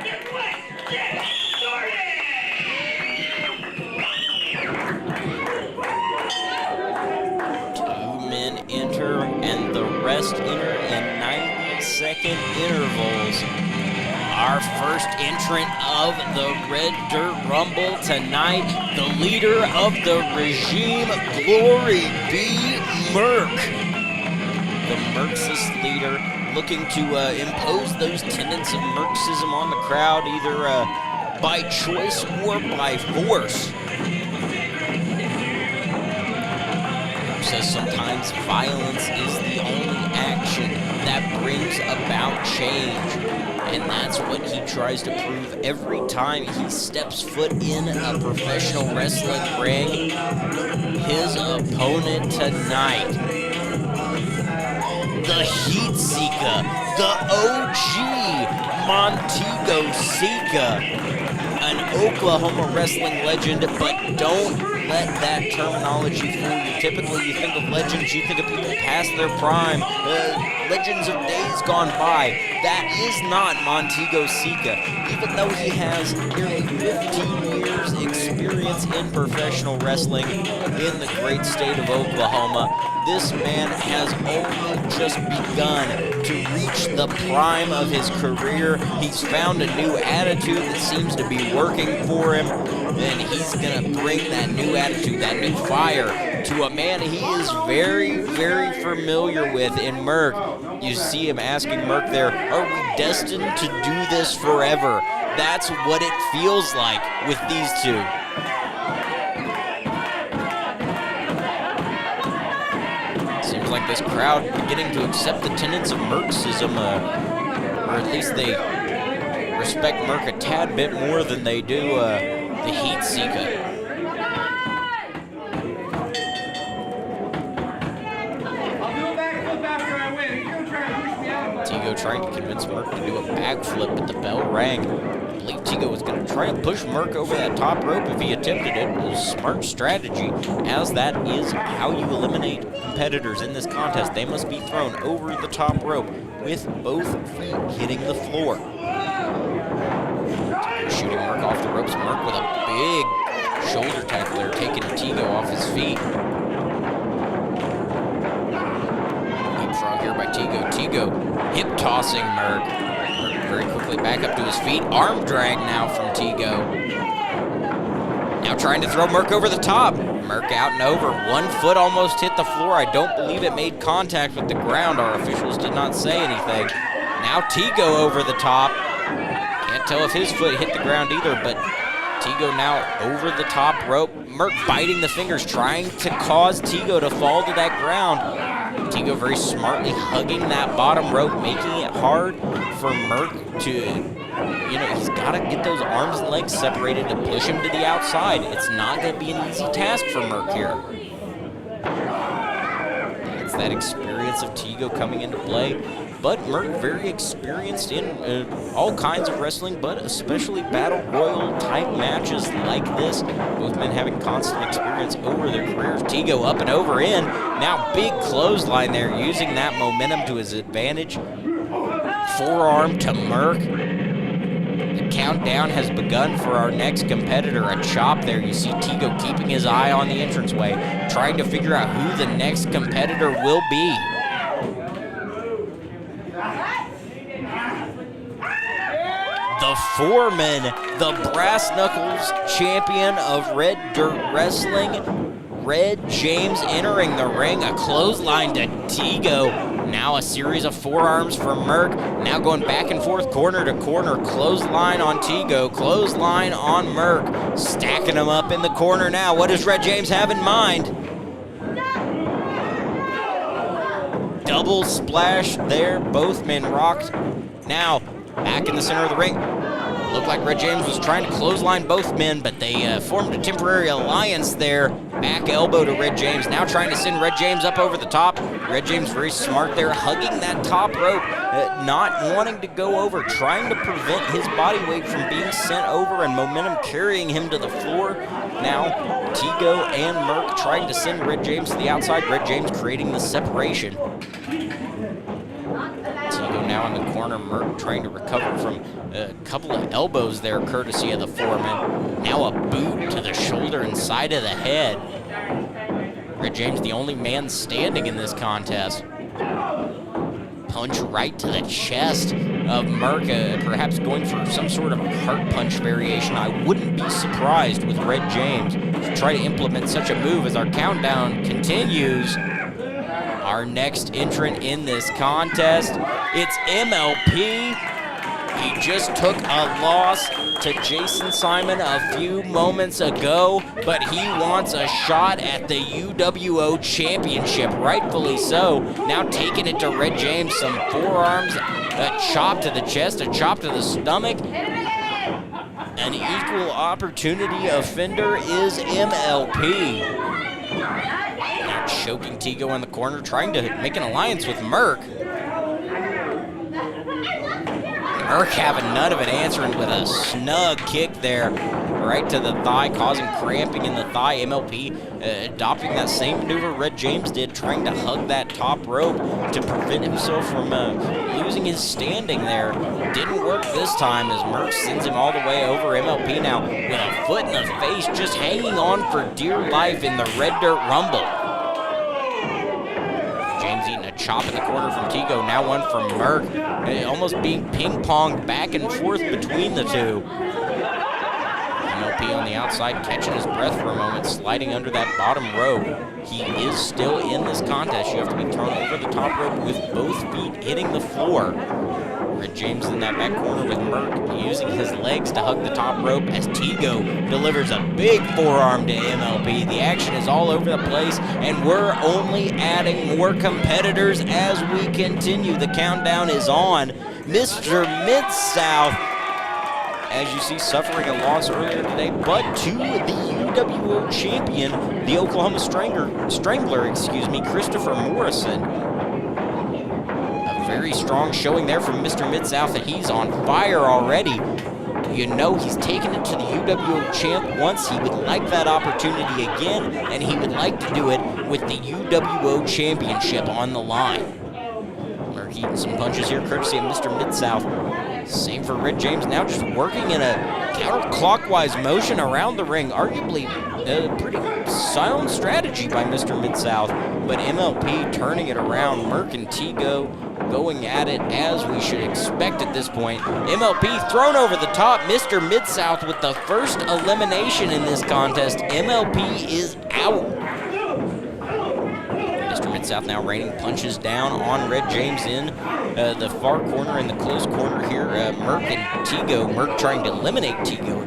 Two men enter and the rest enter in 90-second intervals. Our first entrant of the Red Dirt Rumble tonight, the leader of the regime, Glory be Merc. The Merxist leader looking to impose those tenets of Merxism on the crowd, either by choice or by force. Merc says sometimes violence is the only action that brings about change. And that's what he tries to prove every time he steps foot in a professional wrestling ring. His opponent tonight, the Heat Seeker, the OG, Montego Sika, an Oklahoma wrestling legend, but don't let that terminology fool you. Typically, you think of legends, you think of people past their prime, legends of days gone by. That is not Montego Sika. Even though he has nearly 15 years experience in professional wrestling in the great state of Oklahoma, this man has only just begun to reach the prime of his career. He's found a new attitude that seems to be working for him, and he's going to bring that new attitude, that new fire, to a man he is very, very familiar with in Merc. You see him asking Merc there, are we destined to do this forever? That's what it feels like with these two. Seems like this crowd beginning to accept the tenets of Merxism, or at least they respect Merc a tad bit more than they do the Heat Seeker. Tigo trying to convince Merc to do a backflip, but the bell rang. I believe Tigo was going to try to push Merc over that top rope if he attempted it. It was a smart strategy, as that is how you eliminate competitors in this contest. They must be thrown over the top rope with both feet hitting the floor. Tigo shooting Merc off the ropes. Merc with a big shoulder tackle there, taking Tigo off his feet. Leapfrog here by Tigo. Tigo hip tossing Merc. Merc very quickly back up to his feet. Arm drag now from Tigo. Now trying to throw Merc over the top. Merc out and over. 1 foot almost hit the floor. I don't believe it made contact with the ground. Our officials did not say anything. Now Tigo over the top. Can't tell if his foot hit the ground either, but Tigo now over the top rope. Merc biting the fingers, trying to cause Tigo to fall to that ground. Tigo very smartly hugging that bottom rope, making it hard for Merc to, he's got to get those arms and legs separated to push him to the outside. It's not going to be an easy task for Merc here. It's that experience of Tigo coming into play. But Merc very experienced in all kinds of wrestling, but especially battle royal type matches like this. Both men having constant experience over their careers. Tigo up and over in. Now big clothesline there, using that momentum to his advantage. Forearm to Merc. The countdown has begun for our next competitor. A chop there. You see Tigo keeping his eye on the entranceway, trying to figure out who the next competitor will be. The foreman, the Brass Knuckles champion of Red Dirt Wrestling, Red James entering the ring. A clothesline to Tigo. Now a series of forearms from Merc. Now going back and forth, corner to corner. Clothesline on Tigo, clothesline on Merc. Stacking them up in the corner now. What does Red James have in mind? Double splash there. Both men rocked. Now back in the center of the ring. Looked like Red James was trying to clothesline both men, but they formed a temporary alliance there. Back elbow to Red James. Now trying to send Red James up over the top. Red James very smart there, hugging that top rope, not wanting to go over, trying to prevent his body weight from being sent over and momentum carrying him to the floor. Now Tigo and Merc trying to send Red James to the outside. Red James creating the separation. Tigo now in the corner corner. Merck trying to recover from a couple of elbows there, courtesy of the foreman. Now a boot to the shoulder and side of the head. Red James, the only man standing in this contest. Punch right to the chest of Merck, perhaps going for some sort of heart punch variation. I wouldn't be surprised with Red James to try to implement such a move as our countdown continues. Our next entrant in this contest, it's MLP. He just took a loss to Jason Simon a few moments ago, but he wants a shot at the UWO Championship, rightfully so. Now taking it to Red James, some forearms, a chop to the chest, a chop to the stomach. An equal opportunity offender is MLP. Now choking Tigo in the corner, trying to make an alliance with Merck. Merck having none of it, answering with a snug kick there right to the thigh, causing cramping in the thigh. MLP adopting that same maneuver Red James did, trying to hug that top rope to prevent himself from losing his standing there. Didn't work this time as Merck sends him all the way over. MLP now with a foot in the face, just hanging on for dear life in the Red Dirt Rumble. James eating a chop in the corner from Tigo, now one from Merck, almost being ping-ponged back and forth between the two. MLP on the outside, catching his breath for a moment, sliding under that bottom rope. He is still in this contest. You have to be thrown over the top rope with both feet hitting the floor. Red James in that back corner with Merck using his legs to hug the top rope as Tigo delivers a big forearm to MLP. The action is all over the place, and we're only adding more competitors as we continue. The countdown is on. Mr. Mid-South, as you see, suffering a loss earlier today, but to the UWO champion, the Oklahoma Strangler, Christopher Morrison. Very strong showing there from Mr. Mid-South that he's on fire already. You know he's taken it to the UWO champ once. He would like that opportunity again, and he would like to do it with the UWO championship on the line. We're heating some punches here, courtesy of Mr. Mid-South. Same for Red James, now just working in a counterclockwise motion around the ring. Arguably a pretty sound strategy by Mr. Mid-South, but MLP turning it around. Merck and Tigo going at it as we should expect at this point. MLP thrown over the top. Mr. Mid-South with the first elimination in this contest. MLP is out. Mr. Mid-South now raining punches down on Red James in the far corner, in the close corner here. Merck and Tigo. Merck trying to eliminate Tigo,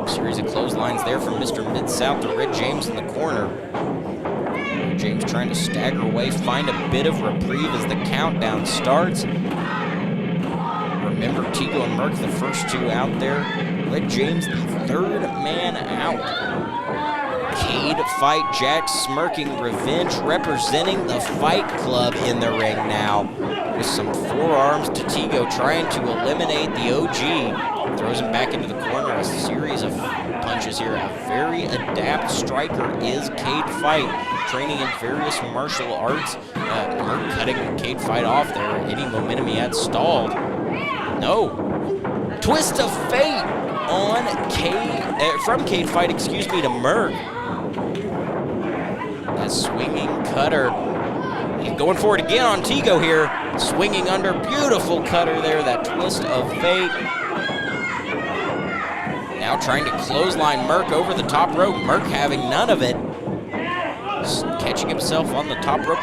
Series of clotheslines there from Mr. Mid-South to Red James in the corner. James trying to stagger away, find a bit of reprieve as the countdown starts. Remember, Tigo and Merck, the first two out there. Red James, the third man out. Cade Fight, Jack Smirking Revenge, representing the Fight Club in the ring now. With some forearms to Tigo, trying to eliminate the OG. Throws him back into the corner. A series of punches here. A very adept striker is Cade Fight, training in various martial arts. Merck cutting Cade Fight off there. Any momentum he had stalled. No. Twist of fate on from Cade Fight, to Merck. A swinging cutter. He's going for it again on Tigo here. Swinging under, beautiful cutter there. That twist of fate. Now trying to clothesline Merck over the top rope. Merck having none of it. Catching himself on the top rope.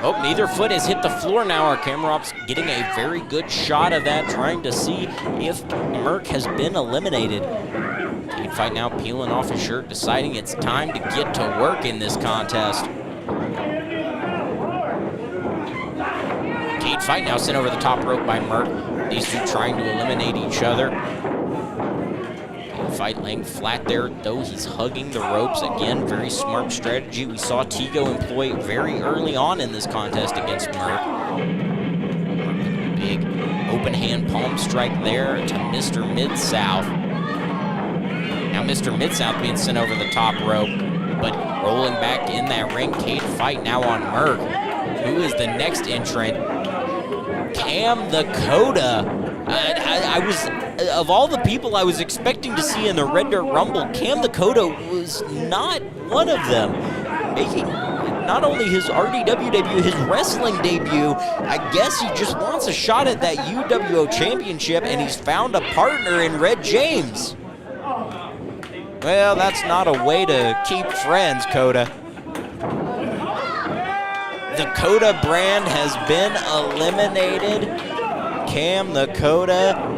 Oh, neither foot has hit the floor now. Our camera op's getting a very good shot of that, trying to see if Merck has been eliminated. Cade Fight now peeling off his shirt, deciding it's time to get to work in this contest. Cade Fight now sent over the top rope by Merck. These two trying to eliminate each other. Fight laying flat there, though he's hugging the ropes again. Very smart strategy we saw Tigo employ very early on in this contest against Merck. Big open hand palm strike there to Mr. Mid-South. Now Mr. Mid-South being sent over the top rope. but rolling back in that ring, Cade Fight now on Merc. Who is the next entrant? Cam the Coda. I was, of all the people I was expecting to see in the Red Dirt Rumble, Cam the Coda was not one of them. Making not only his RDW debut, his wrestling debut. I guess he just wants a shot at that UWO championship, and he's found a partner in Red James. Well, that's not a way to keep friends, Coda. The Coda brand has been eliminated. Cam the Coda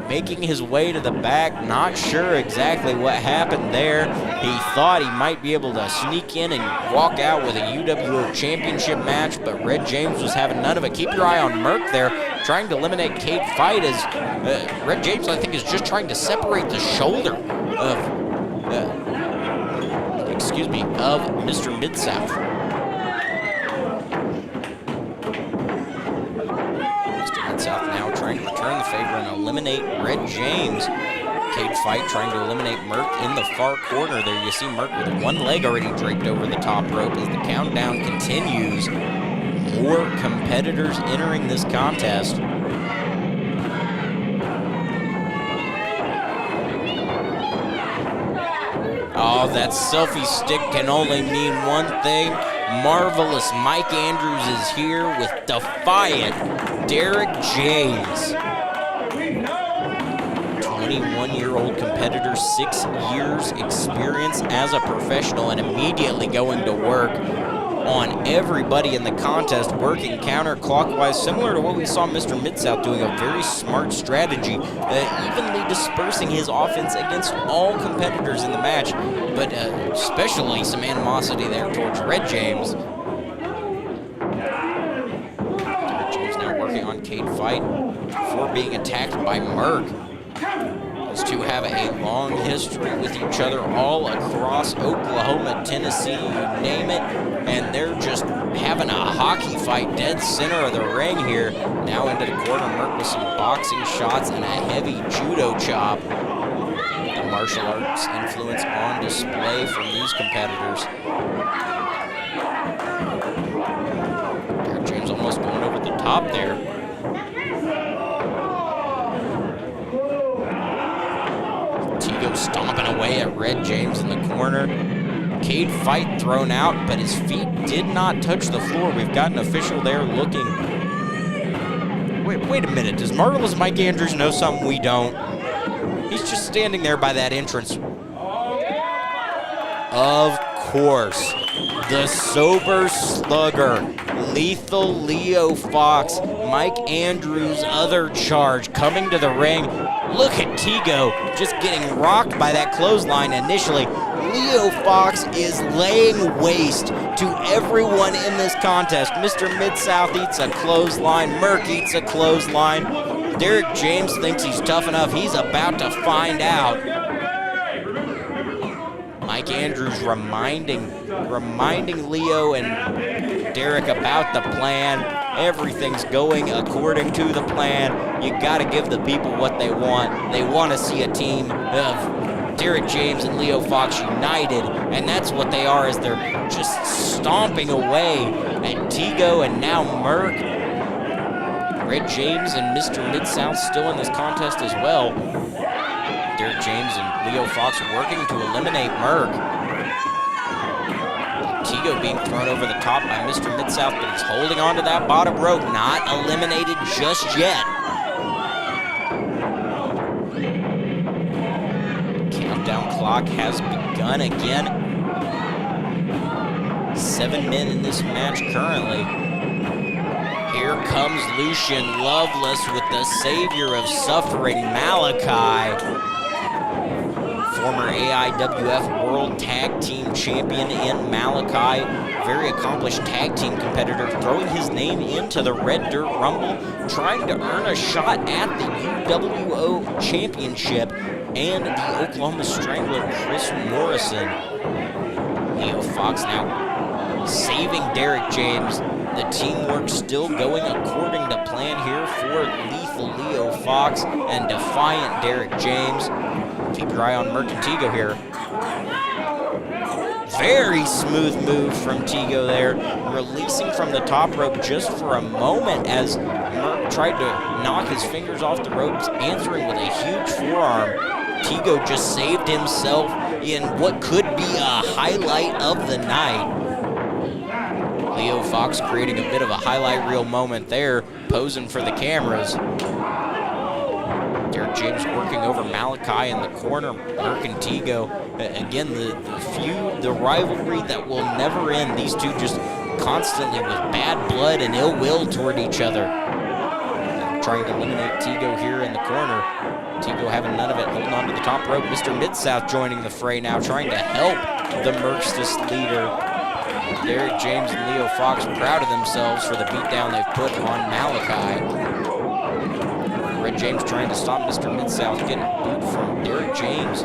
making his way to the back. Not sure exactly what happened there. He thought he might be able to sneak in and walk out with a UWO championship match, but Red James was having none of it. Keep your eye on Merc there, trying to eliminate Cade Fight as Red James, I think, is just trying to separate the shoulder of, of Mr. Mid-South. South now trying to return the favor and eliminate Red James. Cade Fight trying to eliminate Merc in the far corner there. You see Merc with one leg already draped over the top rope as the countdown continues. More competitors entering this contest. Oh, that selfie stick can only mean one thing. Marvelous Mike Andrews is here with defiant Derek James. 21-year-old competitor, 6 years experience as a professional, and immediately going to work on everybody in the contest, working counterclockwise, similar to what we saw Mr. Mid-South doing, a very smart strategy, evenly dispersing his offense against all competitors in the match, but especially some animosity there towards Red James. Red James now working on Cade Fight before being attacked by Merc. Those two have a long history with each other all across Oklahoma, Tennessee, you name it, and they're just having a hockey fight dead center of the ring here. Now into the corner, Merc with some boxing shots and a heavy judo chop. The martial arts influence on display from these competitors. Derek James almost going over the top there. Stomping away at Red James in the corner. Cade Fight thrown out, but his feet did not touch the floor. We've got an official there looking. Wait a minute. Does Marvelous Mike Andrews know something we don't? He's just standing there by that entrance. Of course. The sober slugger, Lethal Leo Fox, Mike Andrews' other charge, coming to the ring. Look at Tigo just getting rocked by that clothesline initially. Leo Fox is laying waste to everyone in this contest. Mr. Mid-South eats a clothesline. Merc eats a clothesline. Derek James thinks he's tough enough. He's about to find out. Mike Andrews reminding Leo and Derek about the plan. Everything's going according to the plan. You got to give the people what they want. They want to see a team of Derek James and Leo Fox united, and that's what they are, as they're just stomping away at Tigo and now Merc. Red James and Mr. Mid-South still in this contest as well. Derek James and Leo Fox working to eliminate Merc. Tigo being thrown over the top by Mr. Mid-South, but he's holding on to that bottom rope, not eliminated just yet. Countdown clock has begun again. 7 men in this match currently. Here comes Lucian Loveless with the savior of suffering, Malachi. Former AIWF World Tag Team Champion in Malachi. Very accomplished tag team competitor, throwing his name into the Red Dirt Rumble, trying to earn a shot at the UWO Championship and the Oklahoma Strangler, Chris Morrison. Leo Fox now saving Derek James. The teamwork still going according to plan here for Lethal Leo Fox and defiant Derek James. Keep your eye on Merc and Tigo here. Very smooth move from Tigo there, releasing from the top rope just for a moment as Merck tried to knock his fingers off the ropes, answering with a huge forearm. Tigo just saved himself in what could be a highlight of the night. Leo Fox creating a bit of a highlight reel moment there, posing for the cameras. Derek James working over Malachi in the corner, Merck and Tigo. Again, the feud, the rivalry that will never end. These two just constantly with bad blood and ill will toward each other. Trying to eliminate Tigo here in the corner. Tigo having none of it, holding on to the top rope. Mr. Mid-South joining the fray now, trying to help the Merkstus leader. Derek James and Leo Fox proud of themselves for the beatdown they've put on Malachi. Red James trying to stop Mr. Mid-South, getting a boot from Derek James.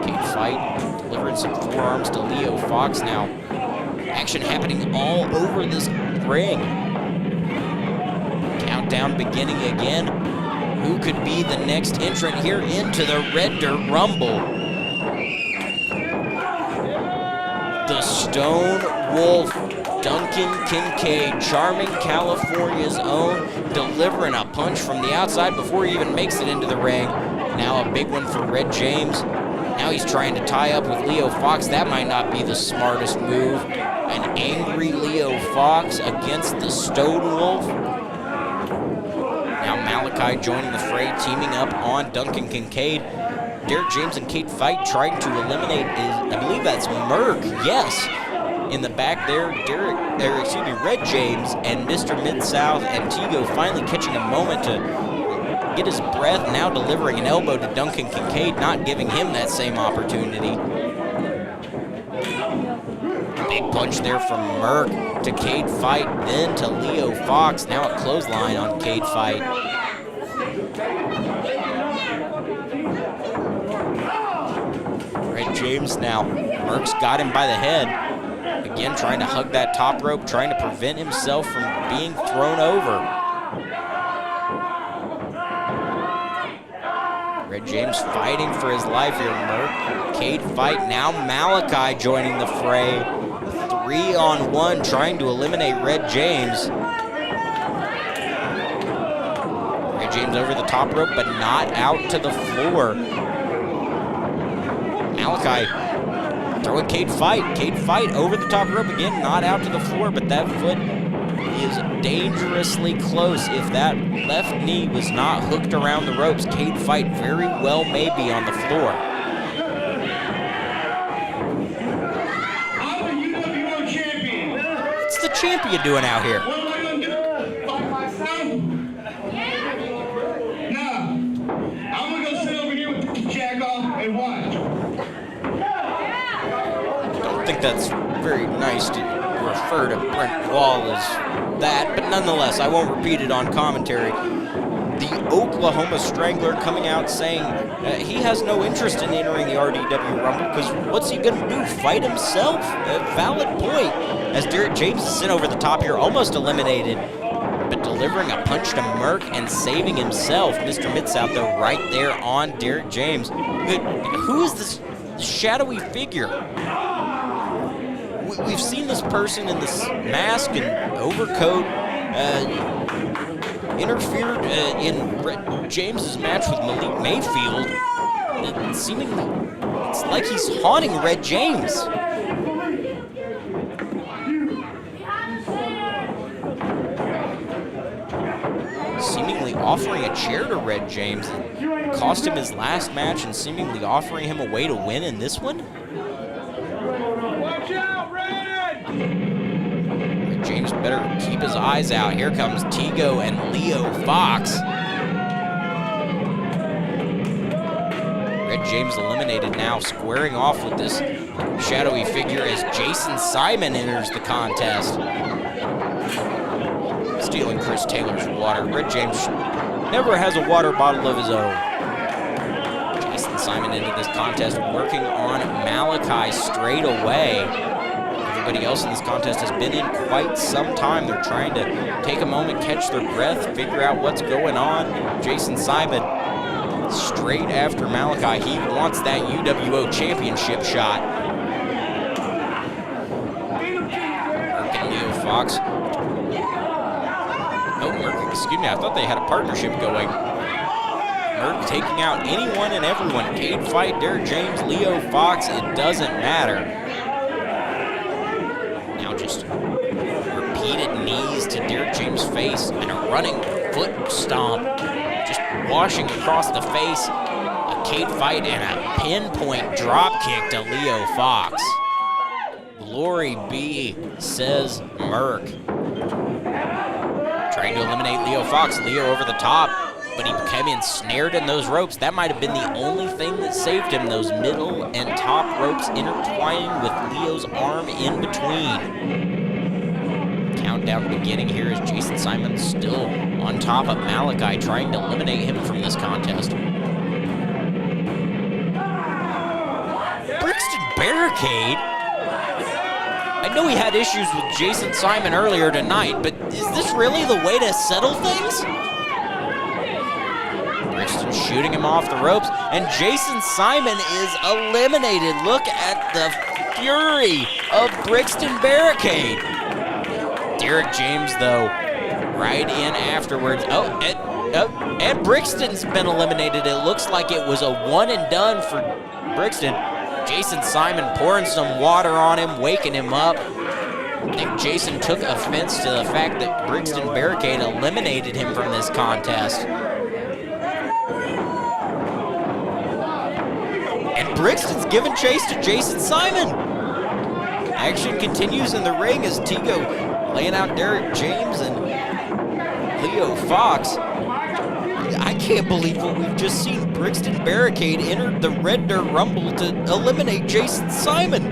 Cage fight, delivering some forearms to Leo Fox now. Action happening all over this ring. Countdown beginning again. Who could be the next entrant here into the Red Dirt Rumble? The Stone Wolf, Duncan Kincaid, Charming California's own, delivering a punch from the outside before he even makes it into the ring. Now a big one for Red James. Now he's trying to tie up with Leo Fox. That might not be the smartest move. An angry Leo Fox against the Stone Wolf. Now Malachi joining the fray, teaming up on Duncan Kincaid. Derek James and Kate Fight trying to eliminate I believe that's Merck, yes. In the back there, Red James and Mr. Mid-South and Tigo finally catching a moment to get his breath, now delivering an elbow to Duncan Kincaid, not giving him that same opportunity. Big punch there from Merck to Cade Fight, then to Leo Fox. Now a clothesline on Cade Fight. Red James now. Merck's got him by the head. Again, trying to hug that top rope, trying to prevent himself from being thrown over. Red James fighting for his life here, Merck. Cade Fight, now Malachi joining the fray. 3-on-1, trying to eliminate Red James. Red James over the top rope, but not out to the floor. Malachi throwing Cade Fight. Cade Fight over the top rope again, not out to the floor, but that foot is dangerously close. If that left knee was not hooked around the ropes, Cade Fight very well may be on the floor. I'm the UWO champion. What's the champion doing out here? What am I going to do? Fight myself? Nah. I'm going to go sit over here with the jack off and watch. I don't think that's very nice to refer to Brent Wall as that, but nonetheless, I won't repeat it on commentary. The Oklahoma Strangler coming out saying he has no interest in entering the RDW Rumble because what's he going to do, fight himself? A valid point, as Derek James is sent over the top here, almost eliminated, but delivering a punch to Merck and saving himself. Mr. Mid-South, though, right there on Derek James. Who is this shadowy figure? We've seen this person in this mask and overcoat interfered in Red James's match with Malik Mayfield. Seemingly, it's like he's haunting Red James. Seemingly offering a chair to Red James. It cost him his last match and seemingly offering him a way to win in this one. Watch out, Red James better keep his eyes out. Here comes Tigo and Leo Fox. Red James eliminated now, squaring off with this shadowy figure as Jason Simon enters the contest. Stealing Chris Taylor's water. Red James never has a water bottle of his own. Jason Simon into this contest, working on Malachi straight away. Everybody else in this contest has been in quite some time. They're trying to take a moment, catch their breath, figure out what's going on. Jason Simon straight after Malachi. He wants that UWO championship shot. Fox. Oh, Merck, excuse me, I thought they had a partnership going. Merck taking out anyone and everyone. Cade Fight, Derek James, Leo Fox, it doesn't matter. Now just repeated knees to Derek James' face and a running foot stomp. Just washing across the face. A Cade Fight and a pinpoint drop kick to Leo Fox. Glory be, says Merck. Trying to eliminate Leo Fox. Leo over the top, but he became ensnared in those ropes. That might have been the only thing that saved him, those middle and top ropes intertwining with Leo's arm in between. Countdown beginning here as Jason Simon still on top of Malachi, trying to eliminate him from this contest. Brixton Barricade? I know he had issues with Jason Simon earlier tonight, but is this really the way to settle things? Brixton shooting him off the ropes, and Jason Simon is eliminated. Look at the fury of Brixton Barricade. Derek James, though, right in afterwards. And Brixton's been eliminated. It looks like it was a one and done for Brixton. Jason Simon pouring some water on him, waking him up. I think Jason took offense to the fact that Brixton Barricade eliminated him from this contest. And Brixton's giving chase to Jason Simon. Action continues in the ring as Tigo laying out Derek James and Leo Fox. I can't believe what we've just seen. Brixton Barricade entered the Red Dirt Rumble to eliminate Jason Simon.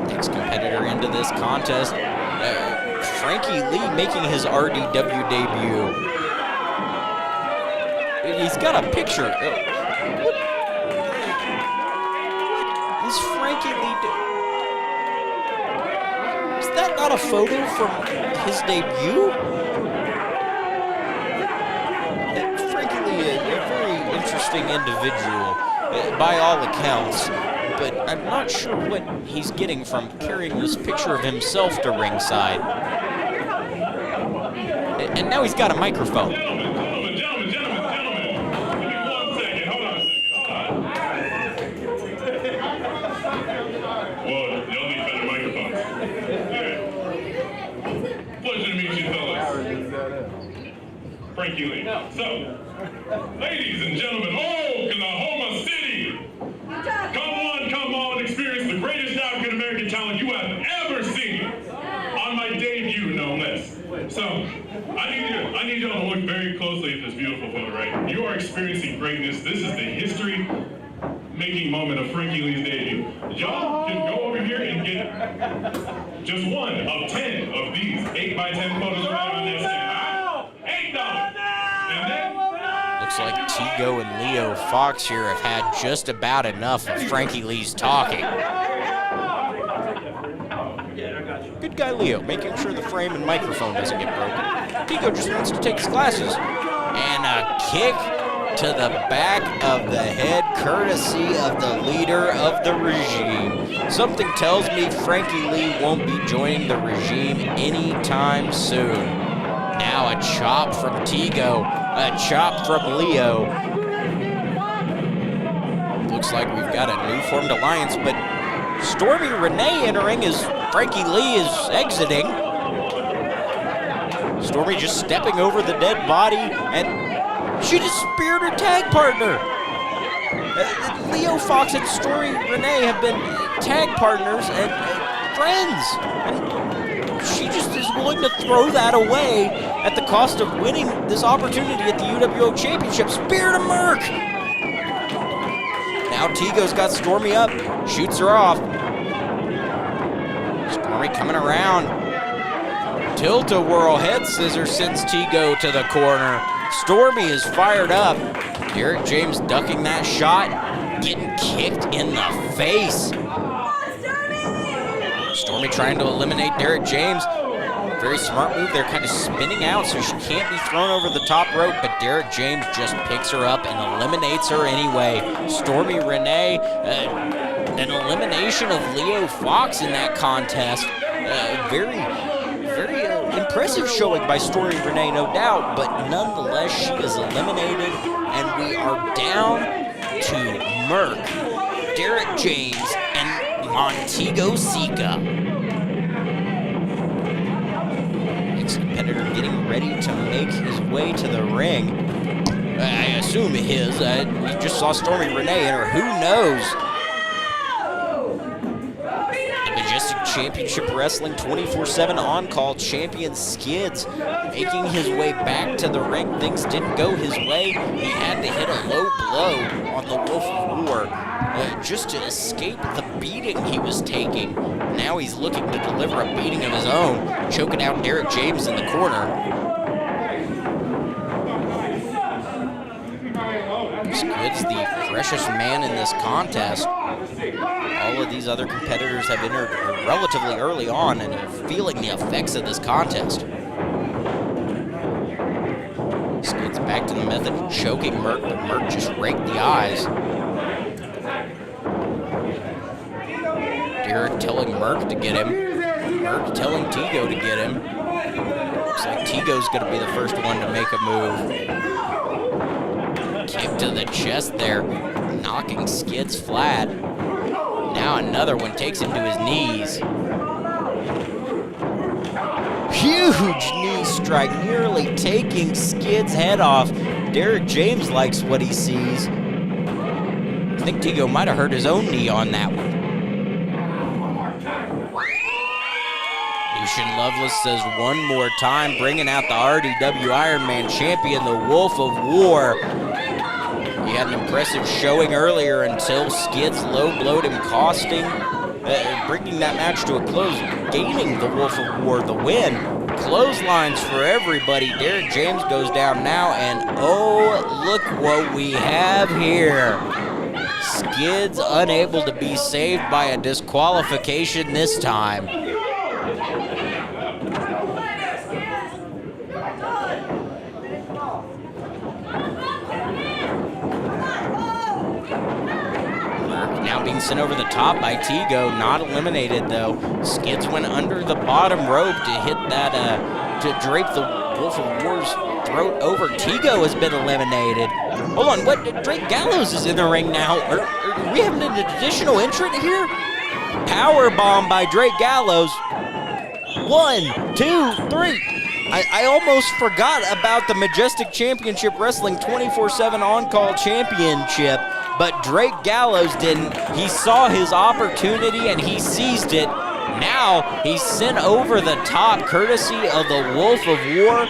Next competitor into this contest, Frankie Lee making his RDW debut. He's got a picture. What is Frankie Lee doing? Is that not a photo from his debut? Frankie Lee, a very interesting individual by all accounts, but I'm not sure what he's getting from carrying this picture of himself to ringside. And now he's got a microphone. Frankie Lee. So, ladies and gentlemen, Oklahoma City, come on, experience the greatest African American talent you have ever seen. On my debut, no less. So, I need y'all to look very closely at this beautiful photo, right? You are experiencing greatness. This is the history-making moment of Frankie Lee's debut. Y'all can go over here and get just one of 10 of these 8x10 photos right on this thing. $8. Looks like Tigo and Leo Fox here have had just about enough of Frankie Lee's talking. Good guy Leo, making sure the frame and microphone doesn't get broken. Tigo just wants to take his glasses. And a kick to the back of the head, courtesy of the leader of the regime. Something tells me Frankie Lee won't be joining the regime anytime soon. Now a chop from Tigo, a chop from Leo. Looks like we've got a new formed alliance, but Stormy Renee entering as Frankie Lee is exiting. Stormy just stepping over the dead body, and she just speared her tag partner. Leo Fox and Stormy Renee have been tag partners and friends, and she just is willing to throw that away at the cost of winning this opportunity at the UWO Championship. Spear to Merck. Now Tigo's got Stormy up, shoots her off. Stormy coming around. Tilt-a-whirl head scissor sends Tigo to the corner. Stormy is fired up. Derek James ducking that shot, getting kicked in the face. Stormy trying to eliminate Derek James. Very smart move. They're kind of spinning out so she can't be thrown over the top rope, but Derek James just picks her up and eliminates her anyway. Stormy Renee an elimination of Leo Fox in that contest. Very impressive showing by Stormy Renee, no doubt, but nonetheless, she is eliminated, and we are down to Merck, Derek James, and Montego Sika. Next competitor getting ready to make his way to the ring. I assume his. We just saw Stormy Renee enter. Who knows? Majestic Championship Wrestling 24/7 on-call champion Skids making his way back to the ring. Things didn't go his way. He had to hit a low blow on the Wolf of War just to escape the beating he was taking. Now he's looking to deliver a beating of his own, choking out Derek James in the corner. Skids, the freshest man in this contest. All of these other competitors have entered relatively early on and are feeling the effects of this contest. Skids back to the method of choking Merck, but Merck just raked the eyes. Derek telling Merck to get him. Merck telling Tego to get him. Looks like Tego's going to be the first one to make a move. Kick to the chest there, knocking Skids flat. Now another one takes him to his knees. Huge knee strike, nearly taking Skids' head off. Derek James likes what he sees. I think Tego might have hurt his own knee on that one. Lucian Lovelace says one more time, bringing out the RDW Ironman champion, the Wolf of War. He had an impressive showing earlier until Skids low-blowed him, costing, bringing that match to a close, gaining the Wolf of War the win. Clotheslines for everybody. Derek James goes down now, and oh, look what we have here. Skids unable to be saved by a disqualification this time. Now being sent over the top by Tego, not eliminated though. Skids went under the bottom rope to hit that, to drape the Wolf of War's throat over. Tego has been eliminated. Hold on, what? Drake Gallows is in the ring now. Are we having an additional entrant here? Power bomb by Drake Gallows. 1, 2, 3. I almost forgot about the Majestic Championship Wrestling 24/7 on-call championship. But Drake Gallows didn't. He saw his opportunity and he seized it. Now he's sent over the top courtesy of the Wolf of War.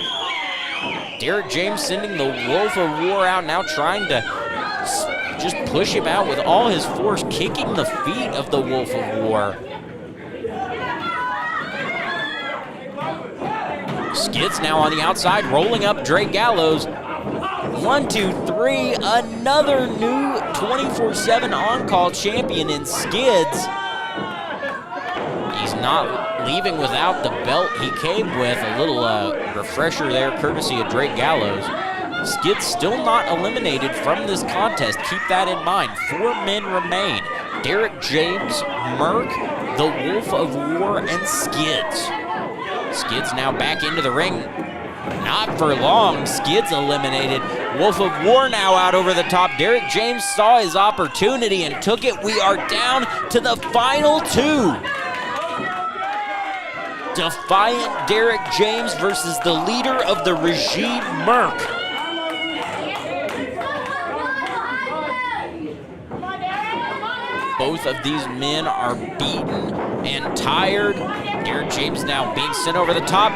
Derek James sending the Wolf of War out now, trying to just push him out with all his force, kicking the feet of the Wolf of War. Skids now on the outside, rolling up Drake Gallows. 1, 2, 3, another new 24/7 on-call champion in Skids. He's not leaving without the belt he came with. A little refresher there, courtesy of Drake Gallows. Skids still not eliminated from this contest. Keep that in mind. 4 men remain. Derek James, Merck, the Wolf of War, and Skids. Skids now back into the ring. Not for long. Skids eliminated. Wolf of War now out over the top. Derek James saw his opportunity and took it. We are down to the final 2. Defiant Derek James versus the leader of the regime, Merck. Both of these men are beaten and tired. Derek James now being sent over the top.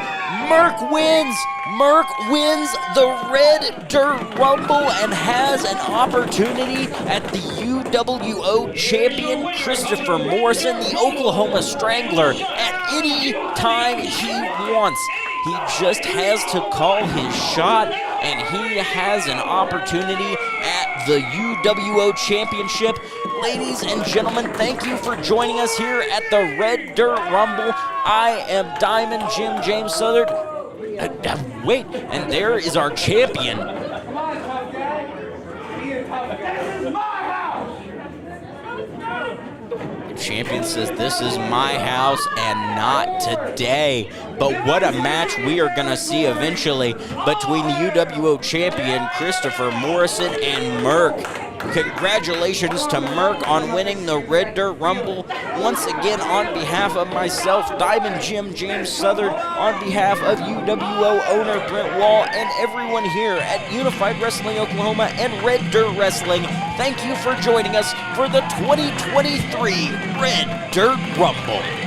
Merck wins! Merck wins the Red Dirt Rumble and has an opportunity at the UWO champion, Christopher Morrison, the Oklahoma Strangler, at any time he wants. He just has to call his shot, and he has an opportunity at the UWO Championship. Ladies and gentlemen, thank you for joining us here at the Red Dirt Rumble. I am Diamond Jim James Southern. Wait, and there is our champion. champion says, this is my house and not today. But what a match we are going to see eventually between UWO champion Christopher Morrison and Merck. Congratulations to Merck on winning the Red Dirt Rumble. Once again, on behalf of myself, Diamond Jim James Southern, on behalf of UWO owner Brent Wall, and everyone here at Unified Wrestling Oklahoma and Red Dirt Wrestling, thank you for joining us for the 2023 Red Dirt Rumble.